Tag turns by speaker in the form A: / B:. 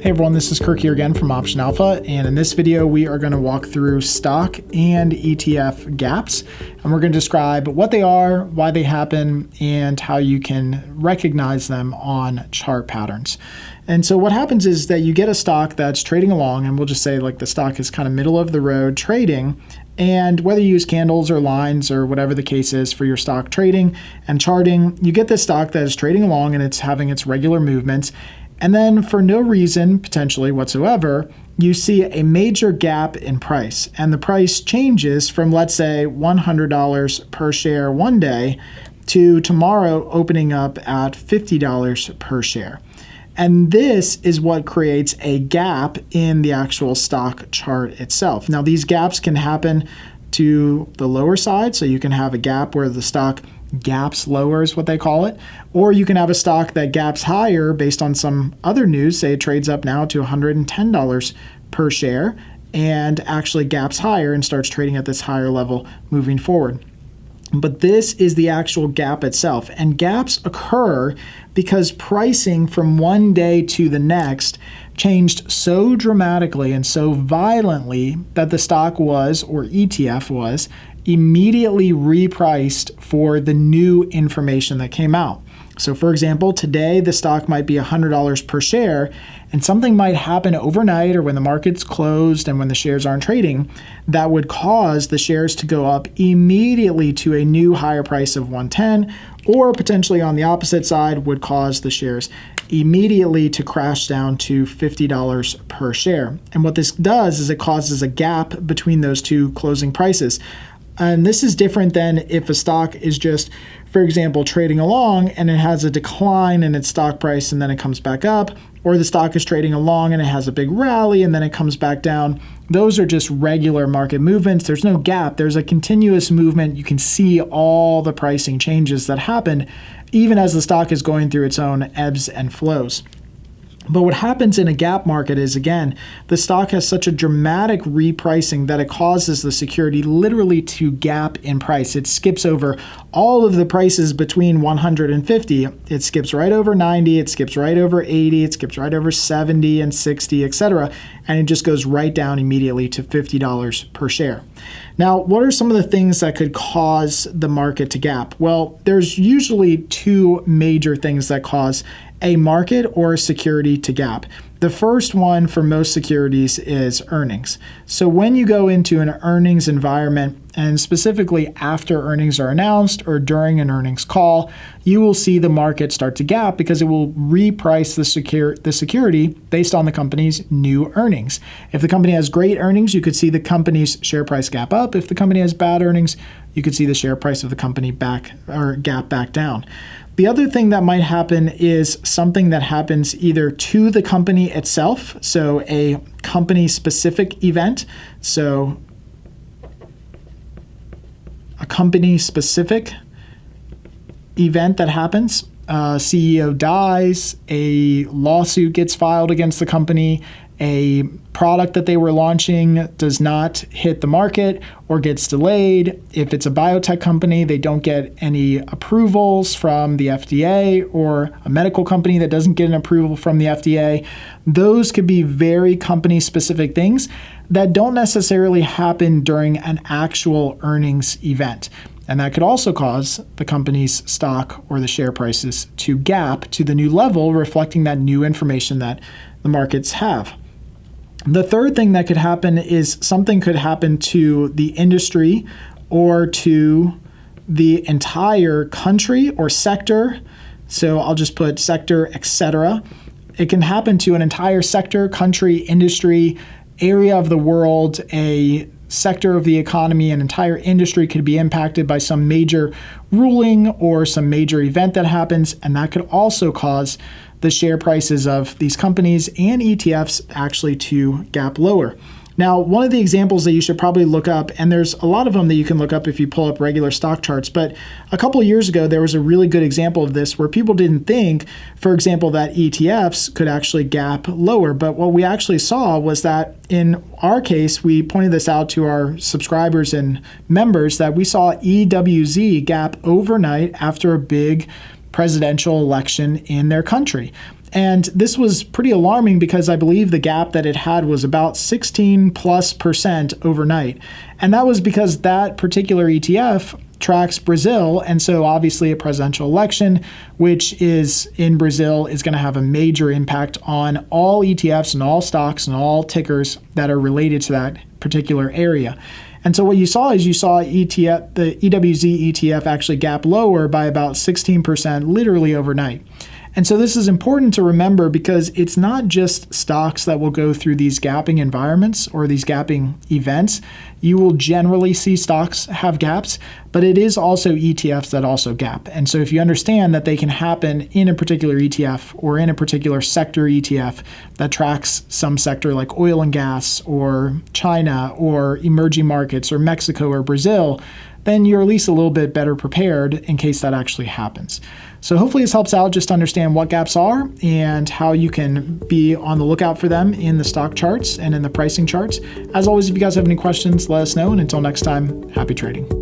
A: Hey everyone, this is Kirk here again from Option Alpha, and in this video we are going to walk through stock and ETF gaps, and we're going to describe what they are, why they happen, and how you can recognize them on chart patterns. And so what happens is that you get a stock that's trading along, and we'll just say like the stock is kind of middle of the road trading, and whether you use candles or lines or whatever the case is for your stock trading and charting, you get this stock that is trading along and it's having its regular movements. And then for no reason, potentially whatsoever, you see a major gap in price. And the price changes from, let's say, $100 per share one day to tomorrow opening up at $50 per share. And this is what creates a gap in the actual stock chart itself. Now, these gaps can happen to the lower side. So you can have a gap where the stock gaps lower is what they call it, or you can have a stock that gaps higher based on some other news, say it trades up now to $110 per share and actually gaps higher and starts trading at this higher level moving forward. But this is the actual gap itself, and gaps occur because pricing from one day to the next changed so dramatically and so violently that the stock was, or ETF was, immediately repriced for the new information that came out. So for example, today the stock might be $100 per share, and something might happen overnight or when the market's closed and when the shares aren't trading that would cause the shares to go up immediately to a new higher price of 110, or potentially on the opposite side would cause the shares immediately to crash down to $50 per share. And what this does is it causes a gap between those two closing prices. And this is different than if a stock is just, for example, trading along and it has a decline in its stock price and then it comes back up, or the stock is trading along and it has a big rally and then it comes back down. Those are just regular market movements. There's no gap. There's a continuous movement. You can see all the pricing changes that happen even as the stock is going through its own ebbs and flows. But what happens in a gap market is, again, the stock has such a dramatic repricing that it causes the security literally to gap in price. It skips over all of the prices between 100 and 50. It skips right over 90, it skips right over 80, it skips right over 70 and 60, etc. And it just goes right down immediately to $50 per share. Now, what are some of the things that could cause the market to gap? Well, there's usually two major things that cause a market or a security to gap. The first one for most securities is earnings. So when you go into an earnings environment, and specifically after earnings are announced or during an earnings call, you will see the market start to gap because it will reprice the security based on the company's new earnings. If the company has great earnings, you could see the company's share price gap up. If the company has bad earnings, you could see the share price of the company gap back down. The other thing that might happen is something that happens either to the company itself, so a company-specific event. So a company-specific event that happens. CEO dies, a lawsuit gets filed against the company, a product that they were launching does not hit the market or gets delayed. If it's a biotech company, they don't get any approvals from the FDA, or a medical company that doesn't get an approval from the FDA. Those could be very company-specific things that don't necessarily happen during an actual earnings event. And that could also cause the company's stock or the share prices to gap to the new level, reflecting that new information that the markets have. The third thing that could happen is something could happen to the industry or to the entire country or sector. So I'll just put sector, etc. It can happen to an entire sector, country, industry, area of the world, a sector of the economy, an entire industry could be impacted by some major ruling or some major event that happens, and that could also cause the share prices of these companies and ETFs actually to gap lower. Now, one of the examples that you should probably look up, and there's a lot of them that you can look up if you pull up regular stock charts, but a couple of years ago, there was a really good example of this where people didn't think, for example, that ETFs could actually gap lower. But what we actually saw was that in our case, we pointed this out to our subscribers and members, that we saw EWZ gap overnight after a big presidential election in their country. And this was pretty alarming because I believe the gap that it had was about 16+% overnight. And that was because that particular ETF tracks Brazil. And so obviously a presidential election, which is in Brazil, is going to have a major impact on all ETFs and all stocks and all tickers that are related to that particular area. And so what you saw is the EWZ ETF actually gap lower by about 16% literally overnight. And so this is important to remember because it's not just stocks that will go through these gapping environments or these gapping events. You will generally see stocks have gaps, but it is also ETFs that also gap. And so if you understand that they can happen in a particular ETF or in a particular sector ETF that tracks some sector like oil and gas or China or emerging markets or Mexico or Brazil, then you're at least a little bit better prepared in case that actually happens. So hopefully this helps out just to understand what gaps are and how you can be on the lookout for them in the stock charts and in the pricing charts. As always, if you guys have any questions, let us know. And until next time, happy trading.